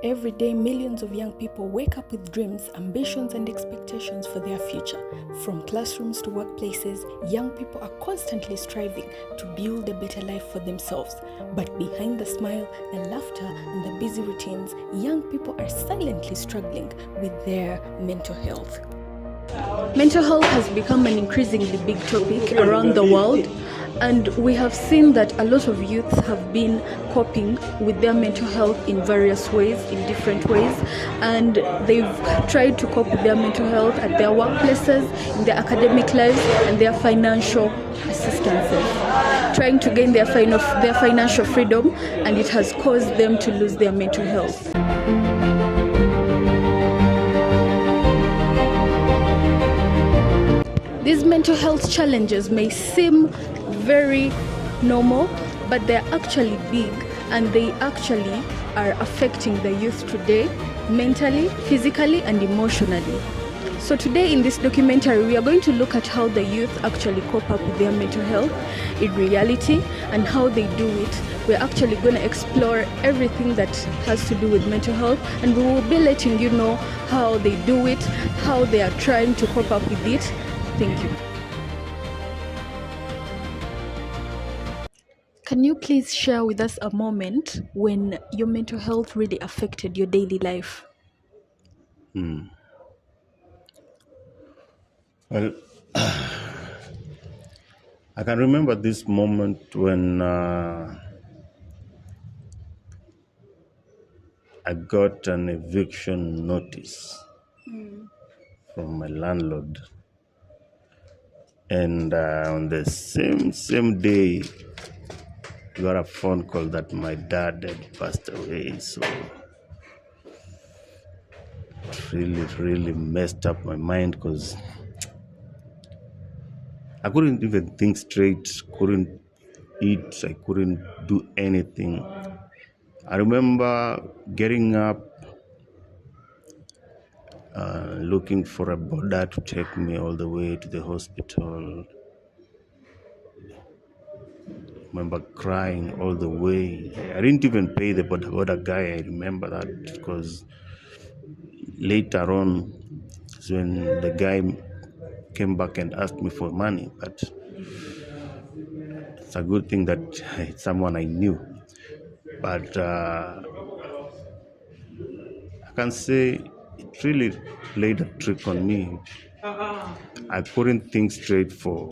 Every day, millions of young people wake up with dreams, ambitions, and expectations for their future. From classrooms to workplaces, young people are constantly striving to build a better life for themselves. But behind the smile, the laughter, and the busy routines, young people are silently struggling with their mental health. Mental health has become an increasingly big topic around the world, and we have seen that a lot of youth have been coping with their mental health in various ways, in different ways, and they've tried to cope with their mental health at their workplaces, in their academic lives, and their financial assistances, trying to gain their financial freedom, and it has caused them to lose their mental health. These mental health challenges may seem very normal, but they're actually big, and they actually are affecting the youth today, mentally, physically, and emotionally. So today in this documentary, we are going to look at how the youth actually cope up with their mental health in reality and how they do it. We're actually going to explore everything that has to do with mental health, and we will be letting you know how they do it, how they are trying to cope up with it. Thank you. Can you please share with us a moment when your mental health really affected your daily life? Well, I can remember this moment when I got an eviction notice from my landlord, and on the same day, I got a phone call that my dad had passed away. So it really messed up my mind because I couldn't even think straight, couldn't eat, I couldn't do anything. I remember getting up, looking for a boda to take me all the way to the hospital. I remember crying all the way. I didn't even pay the boda guy. I remember that because later on is when the guy came back and asked me for money. But it's a good thing that it's someone I knew. But I can say it really played a trick on me. I couldn't think straight for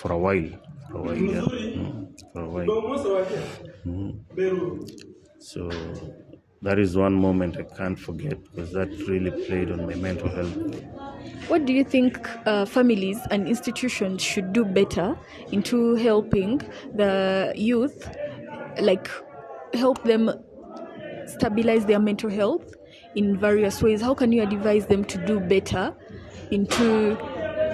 a while. Yeah. For a while. So that is one moment I can't forget because that really played on my mental health. What do you think families and institutions should do better into helping the youth, like help them stabilize their mental health in various ways? How can you advise them to do better into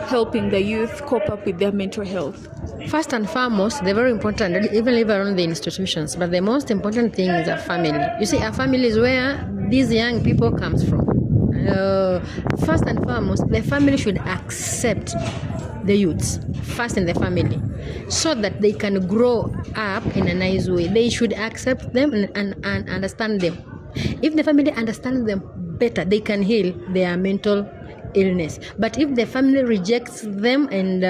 helping the youth cope up with their mental health? First and foremost, they're very important, even live around the institutions, but the most important thing is a family. You see, a family is where these young people comes from. First and foremost, the family should accept the youths first in the family so that they can grow up in a nice way. They should accept them and understand them. If the family understands them better, they can heal their mental illness. But if the family rejects them and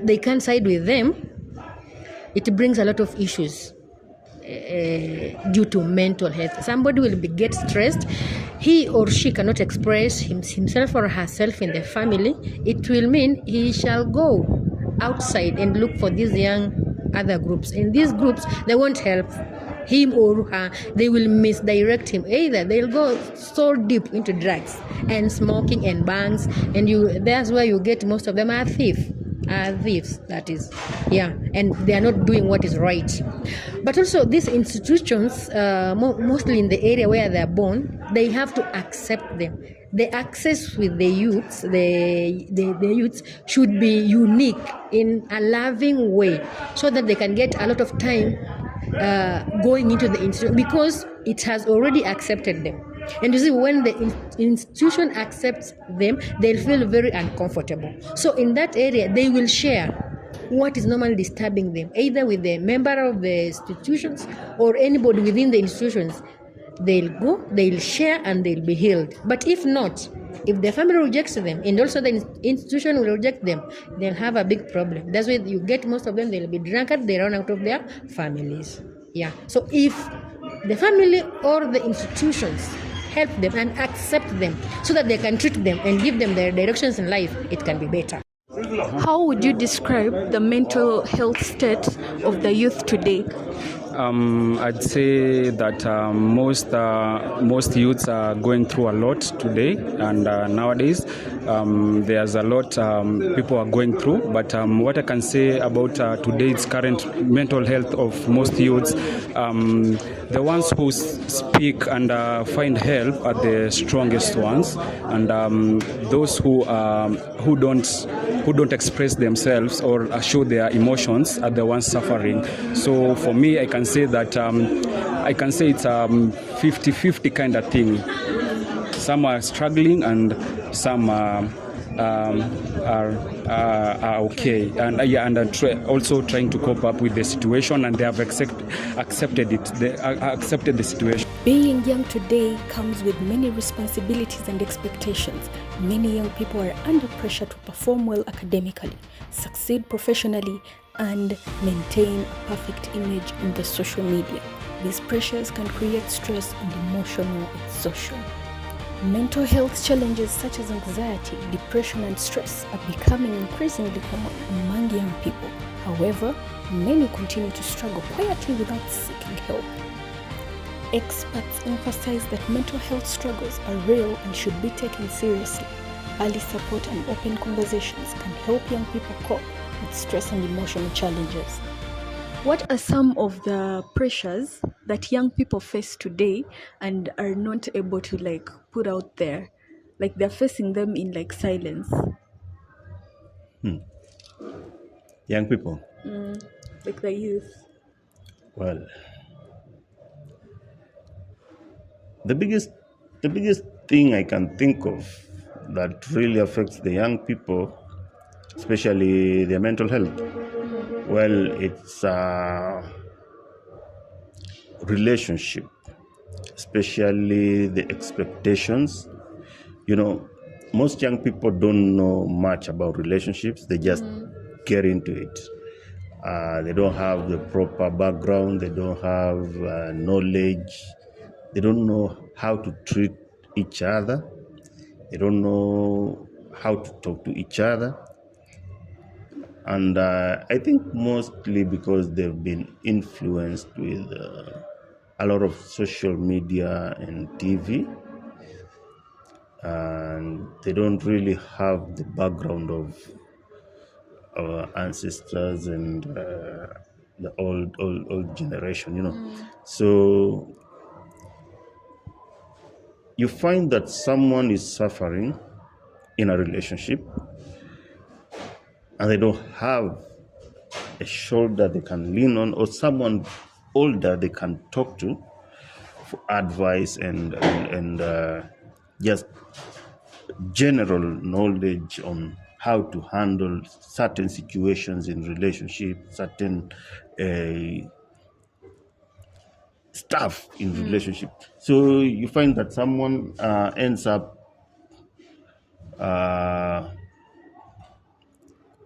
they can't side with them, it brings a lot of issues due to mental health. Somebody will get stressed. He or she cannot express himself or herself in the family. It will mean he shall go outside and look for these young other groups. In these groups, they won't help him or her. They will misdirect him. Either they'll go so deep into drugs and smoking and bangs, and that's where you get most of them are thieves, that is. Yeah, and they are not doing what is right. But also these institutions, mostly in the area where they are born, they have to accept them. The access with the youths, the youths should be unique in a loving way so that they can get a lot of time going into the institution because it has already accepted them. And you see, when the institution accepts them, they'll feel very uncomfortable. So in that area, they will share what is normally disturbing them, either with the member of the institutions or anybody within the institutions. they'll go, they'll share, and they'll be healed. But if not, if the family rejects them and also the institution will reject them, they'll have a big problem. That's why you get most of them, they'll be drunkard, they run out of their families. Yeah. So if the family or the institutions help them and accept them so that they can treat them and give them their directions in life, it can be better. How would you describe the mental health state of the youth today? I'd say that most youths are going through a lot today, and nowadays there's a lot people are going through. But what I can say about today's current mental health of most youths, the ones who speak and find help are the strongest ones, and those who don't express themselves or show their emotions are the ones suffering. So for me, I can say that it's a 50-50 kind of thing. Some are struggling and some are okay, and also trying to cope up with the situation, and they have accepted it. They accepted the situation. Being young today comes with many responsibilities and expectations. Many young people are under pressure to perform well academically, succeed professionally, and maintain a perfect image in the social media. These pressures can create stress and emotional exhaustion. Mental health challenges such as anxiety, depression, and stress are becoming increasingly common among young people. However, many continue to struggle quietly without seeking help. Experts emphasize that mental health struggles are real and should be taken seriously. Early support and open conversations can help young people cope with stress and emotional challenges. What are some of the pressures that young people face today and are not able to put out there? Like they're facing them in silence. Young people. Like the youth. Well, the biggest thing I can think of that really affects the young people, especially their mental health, well, it's relationship, especially the expectations. Most young people don't know much about relationships. They just get into it. They don't have the proper background. They don't have knowledge. They don't know how to treat each other. They don't know how to talk to each other. And I think mostly because they've been influenced with a lot of social media and TV, and they don't really have the background of our ancestors and the old generation, So you find that someone is suffering in a relationship and they don't have a shoulder they can lean on or someone older they can talk to for advice and just general knowledge on how to handle certain situations in relationships, certain stuff in relationship. So you find that someone ends up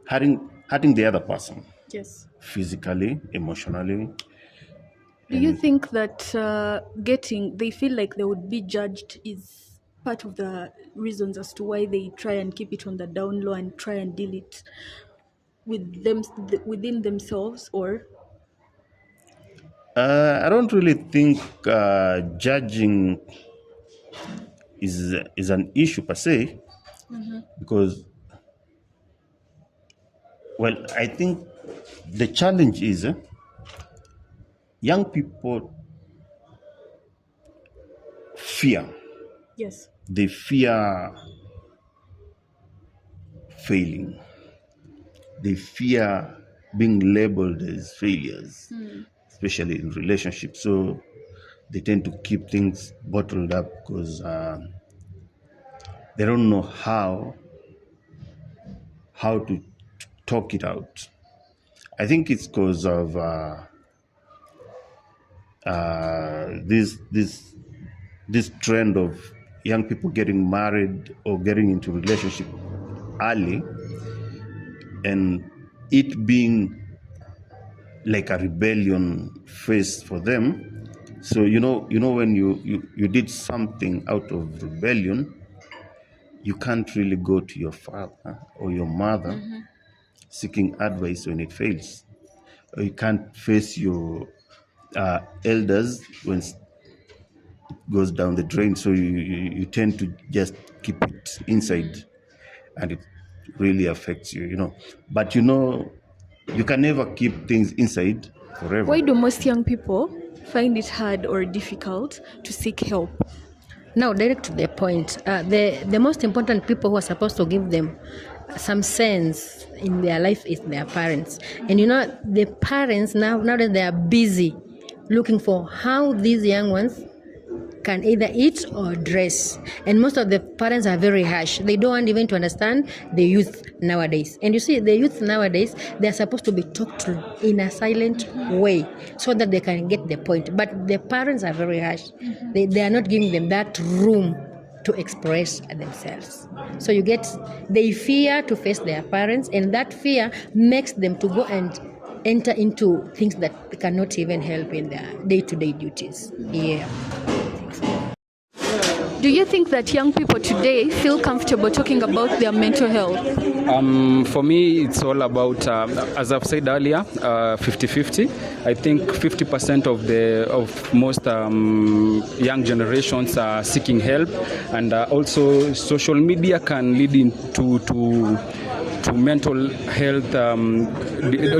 hurting the other person. Yes. Physically, emotionally. Do you think that they feel like they would be judged is part of the reasons as to why they try and keep it on the down low and try and deal it within themselves, or? I don't really think judging is an issue per se, because, well, I think the challenge is young people fear. Yes. They fear failing. They fear being labeled as failures, especially in relationships. So they tend to keep things bottled up because they don't know how to talk it out. I think it's because of this this trend of young people getting married or getting into relationship early, and it being like a rebellion phase for them. So when you did something out of rebellion, you can't really go to your father or your mother seeking advice when it fails. Or you can't face your elders when it goes down the drain. So you tend to just keep it inside, and it really affects you. But you can never keep things inside forever. Why do most young people find it hard or difficult to seek help? Now, direct to the point, the most important people who are supposed to give them some sense in their life is their parents. And the parents now that they are busy looking for how these young ones can either eat or dress. And most of the parents are very harsh. They don't want even to understand the youth nowadays. And you see, the youth nowadays, they're supposed to be talked to in a silent way so that they can get the point. But the parents are very harsh. They are not giving them that room to express themselves. So they fear to face their parents, and that fear makes them to go and enter into things that cannot even help in their day-to-day duties. Yeah. Do you think that young people today feel comfortable talking about their mental health? For me, it's all about, as I've said earlier, 50-50. I think 50% of most young generations are seeking help, and also social media can lead into to mental health,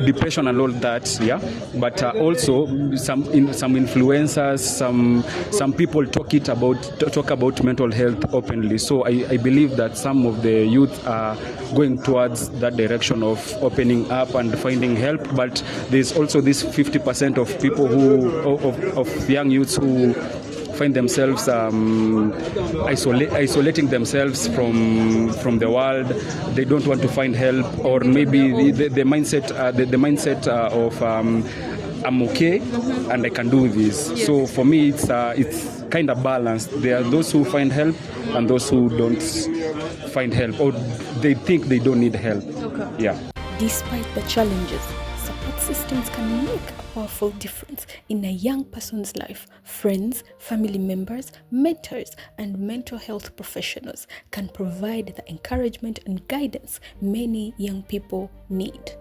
depression, and all that. Yeah, but also some influencers, some people talk about mental health openly. So I believe that some of the youth are going towards that direction of opening up and finding help. But there's also this 50% of people of young youths who find themselves isolating themselves from the world. They don't want to find help, or maybe the mindset of I'm okay and I can do this. Yes. So for me, it's kind of balanced. There are those who find help and those who don't find help, or they think they don't need help. Okay. Yeah. Despite the challenges, support systems can make a powerful difference in a young person's life. Friends, family members, mentors, and mental health professionals can provide the encouragement and guidance many young people need.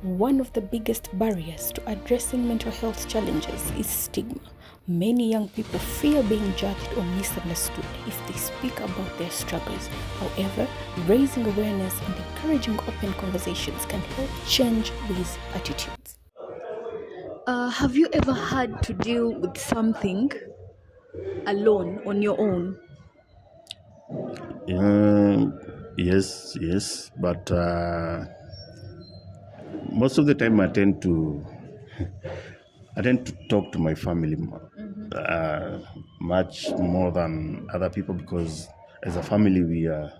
One of the biggest barriers to addressing mental health challenges is stigma. Many young people fear being judged or misunderstood if they speak about their struggles. However, raising awareness and encouraging open conversations can help change these attitudes. Have you ever had to deal with something alone, on your own? Yes, but most of the time I tend to talk to my family much more than other people, because as a family we are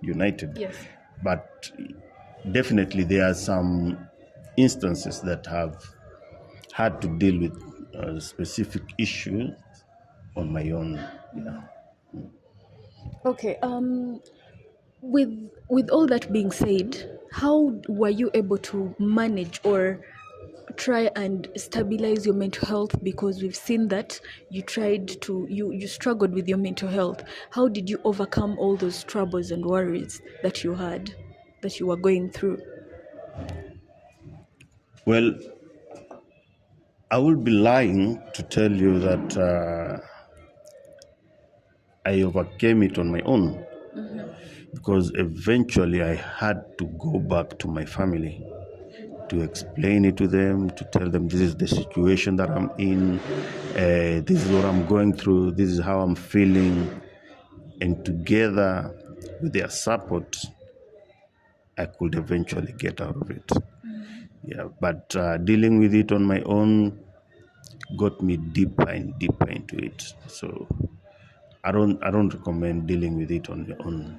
united. Yes. But definitely there are some instances that have had to deal with specific issues on my own. Yeah. Okay. With all that being said, how were you able to manage or try and stabilize your mental health? Because we've seen that you struggled with your mental health. How did you overcome all those troubles and worries that you were going through? Well, I would be lying to tell you that I overcame it on my own, because eventually I had to go back to my family to explain it to them, to tell them this is the situation that I'm in, this is what I'm going through, this is how I'm feeling, and together with their support, I could eventually get out of it. Yeah, but dealing with it on my own got me deeper and deeper into it. So I don't recommend dealing with it on your own.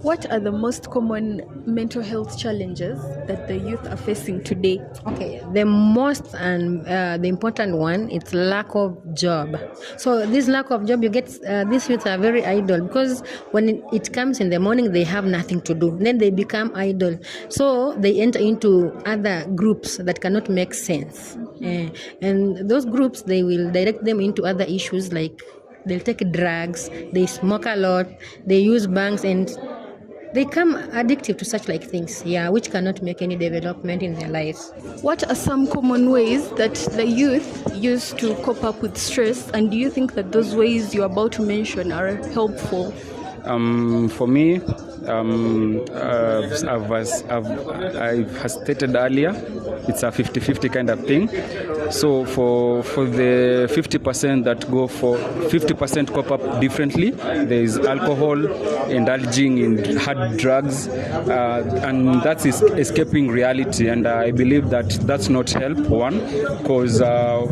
What are the most common mental health challenges that the youth are facing today? Okay, the most and the important one, it's lack of job. So this lack of job, you get these youths are very idle because when it comes in the morning, they have nothing to do. Then they become idle, so they enter into other groups that cannot make sense. And those groups, they will direct them into other issues like they'll take drugs, they smoke a lot, they use banks, and they become addictive to such like things, which cannot make any development in their lives. What are some common ways that the youth use to cope up with stress, and do you think that those ways you're about to mention are helpful? For me, I've stated earlier, it's a 50-50 kind of thing. So for the 50% that go for 50% cope up differently, there is alcohol, indulging in hard drugs, and that's escaping reality. And I believe that that's not help, one, because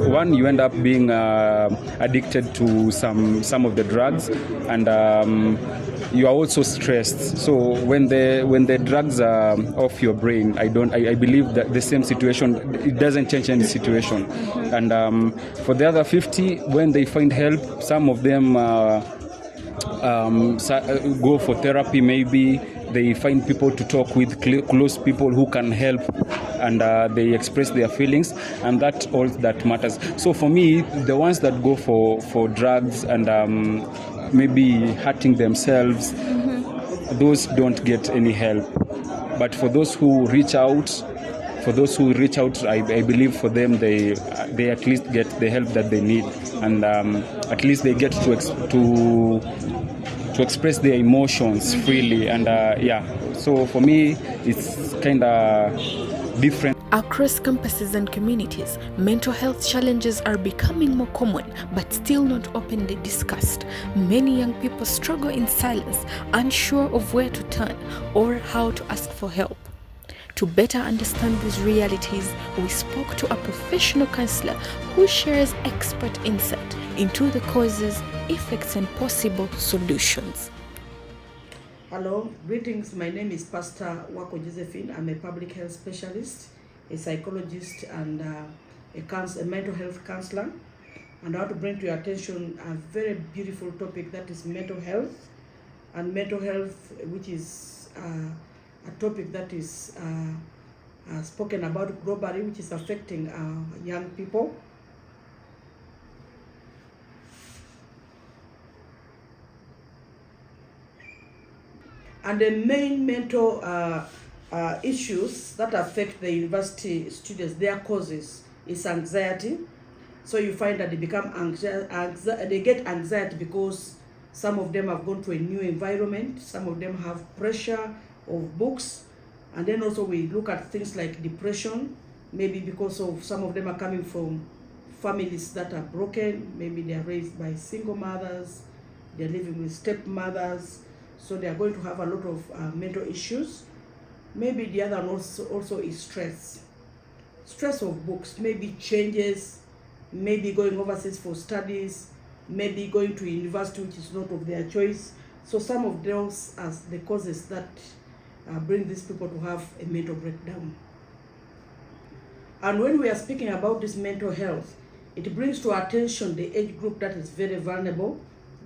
one, you end up being addicted to some of the drugs, and you are also stressed. So when the drugs are off your brain, I believe that the same situation, it doesn't change any situation. And for the other 50, when they find help, some of them go for therapy. Maybe they find people to talk with, close people who can help, and they express their feelings, and that's all that matters. So for me, the ones that go for drugs and maybe hurting themselves, those don't get any help. But for those who reach out, I believe for them, they at least get the help that they need, and at least they get to express their emotions freely. And so for me, it's kind of different. Across campuses and communities, mental health challenges are becoming more common but still not openly discussed. Many young people struggle in silence, unsure of where to turn or how to ask for help. To better understand these realities, we spoke to a professional counselor who shares expert insight into the causes, effects, and possible solutions. Hello, greetings. My name is Pastor Wako Josephine. I'm a public health specialist, a psychologist, and a mental health counselor. And I want to bring to your attention a very beautiful topic, that is mental health. And mental health, which is a topic that is spoken about globally, which is affecting young people. And the main mental issues that affect the university students, their causes, is anxiety. So you find that they become they get anxiety because some of them have gone to a new environment, some of them have pressure of books, and then also we look at things like depression, maybe because of some of them are coming from families that are broken, maybe they are raised by single mothers, they're living with stepmothers, so they are going to have a lot of mental issues. Maybe the other one also is stress of books, maybe changes, maybe going overseas for studies, maybe going to university which is not of their choice. So some of those are the causes that bring these people to have a mental breakdown. And when we are speaking about this mental health, it brings to our attention the age group that is very vulnerable.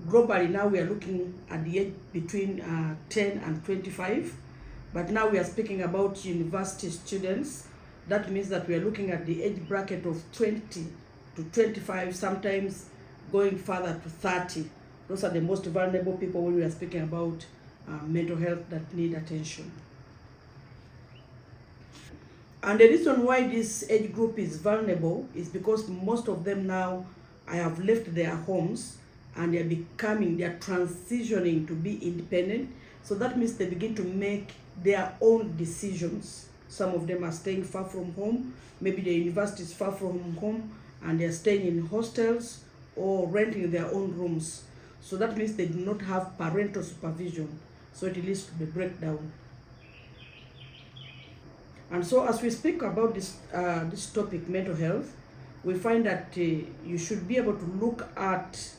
Globally now we are looking at the age between 10 and 25, but now we are speaking about university students. That means that we are looking at the age bracket of 20 to 25, sometimes going further to 30. Those are the most vulnerable people when we are speaking about mental health that need attention. And the reason why this age group is vulnerable is because most of them now have left their homes and they are transitioning to be independent. So that means they begin to make their own decisions. Some of them are staying far from home. Maybe the university is far from home and they're staying in hostels or renting their own rooms. So that means they do not have parental supervision. So it leads to the breakdown. And so as we speak about this topic, mental health, we find that you should be able to look at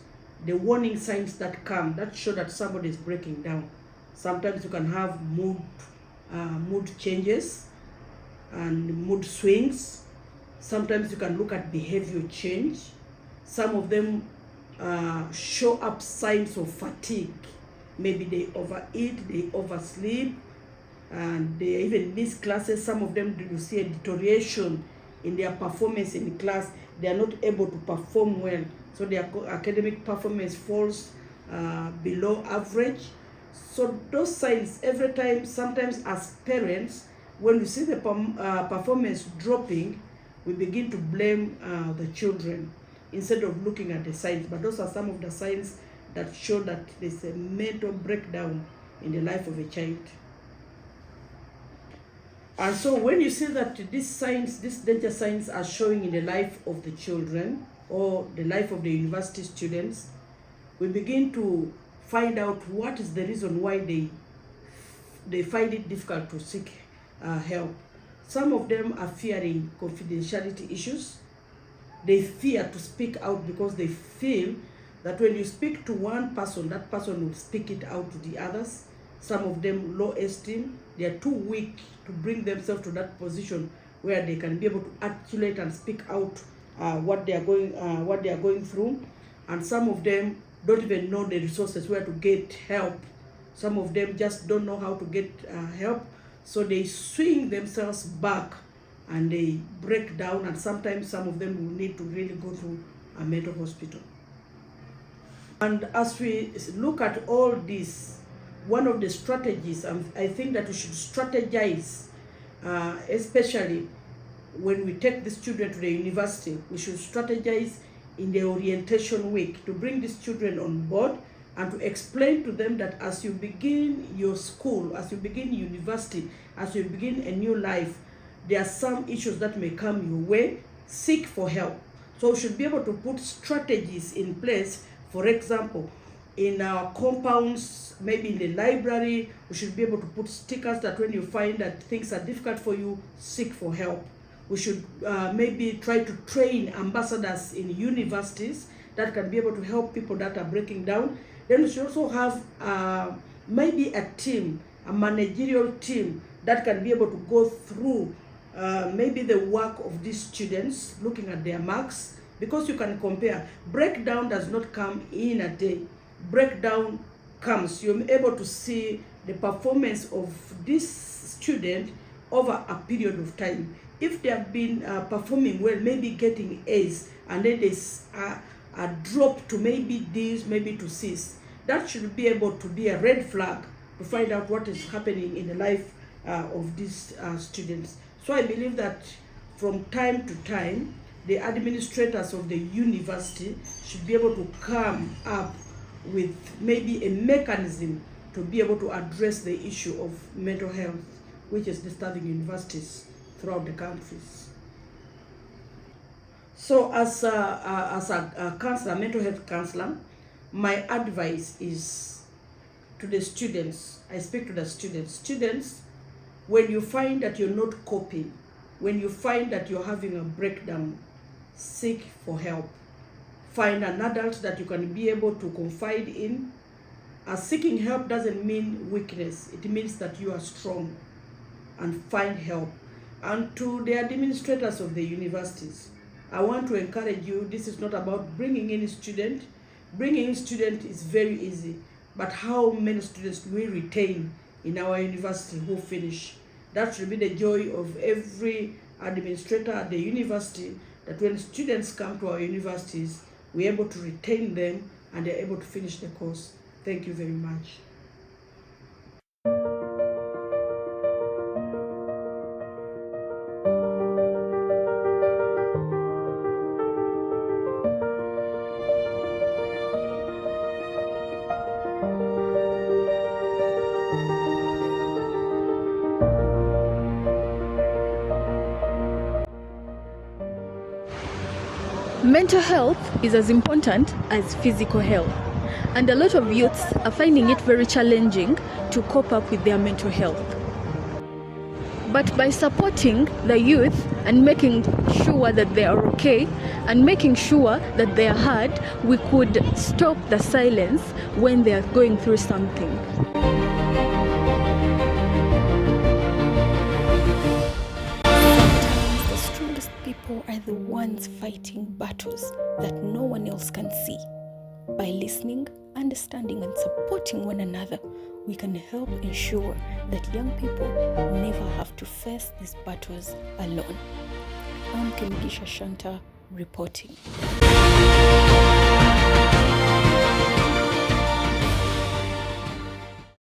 the warning signs that come that show that somebody is breaking down. Sometimes you can have mood changes and mood swings. Sometimes you can look at behavior change. Some of them show up signs of fatigue. Maybe they overeat, they oversleep, and they even miss classes. Some of them do see a deterioration in their performance in class. They are not able to perform well, so their academic performance falls below average. So those signs, every time, sometimes as parents, when we see the performance dropping, we begin to blame the children instead of looking at the signs. But those are some of the signs that show that there's a mental breakdown in the life of a child. And so when you see that these signs, these danger signs are showing in the life of the children or the life of the university students, we begin to find out what is the reason why they find it difficult to seek help. Some of them are fearing confidentiality issues. They fear to speak out because they feel that when you speak to one person, that person will speak it out to the others. Some of them low esteem. They are too weak to bring themselves to that position where they can be able to articulate and speak out what they are going through. And some of them don't even know the resources where to get help. Some of them just don't know how to get help, so they swing themselves back and they break down, and sometimes some of them will need to really go to a mental hospital. And as we look at all this, one of the strategies, I think that we should strategize, especially when we take these children to the university, we should strategize in the orientation week to bring these children on board and to explain to them that as you begin your school, as you begin university, as you begin a new life, there are some issues that may come your way. Seek for help. So we should be able to put strategies in place. For example, in our compounds, maybe in the library, we should be able to put stickers that when you find that things are difficult for you, seek for help. We should maybe try to train ambassadors in universities that can be able to help people that are breaking down. Then we should also have maybe a team, a managerial team that can be able to go through maybe the work of these students, looking at their marks, because you can compare. Breakdown does not come in a day. Breakdown comes, you're able to see the performance of this student over a period of time. If they have been performing well, maybe getting A's, and then there's a drop to maybe D's, maybe to C's, that should be able to be a red flag to find out what is happening in the life of these students. So I believe that from time to time, the administrators of the university should be able to come up with maybe a mechanism to be able to address the issue of mental health, which is disturbing universities throughout the countries. So as a counselor, mental health counselor, my advice is to the students. I speak to the students. Students, when you find that you're not coping, when you find that you're having a breakdown, seek for help. Find an adult that you can be able to confide in. Seeking help doesn't mean weakness. It means that you are strong, and find help. And to the administrators of the universities, I want to encourage you, this is not about bringing in a student. Bringing in student is very easy, but how many students do we retain in our university who finish? That should be the joy of every administrator at the university, that when students come to our universities, we're able to retain them and they're able to finish the course. Thank you very much. Mental health is as important as physical health, and a lot of youths are finding it very challenging to cope up with their mental health. But by supporting the youth and making sure that they are okay and making sure that they are heard, we could stop the silence when they are going through something. are the ones fighting battles that no one else can see. By listening, understanding, and supporting one another, we can help ensure that young people never have to face these battles alone. I'm Kemigisha Shanta reporting.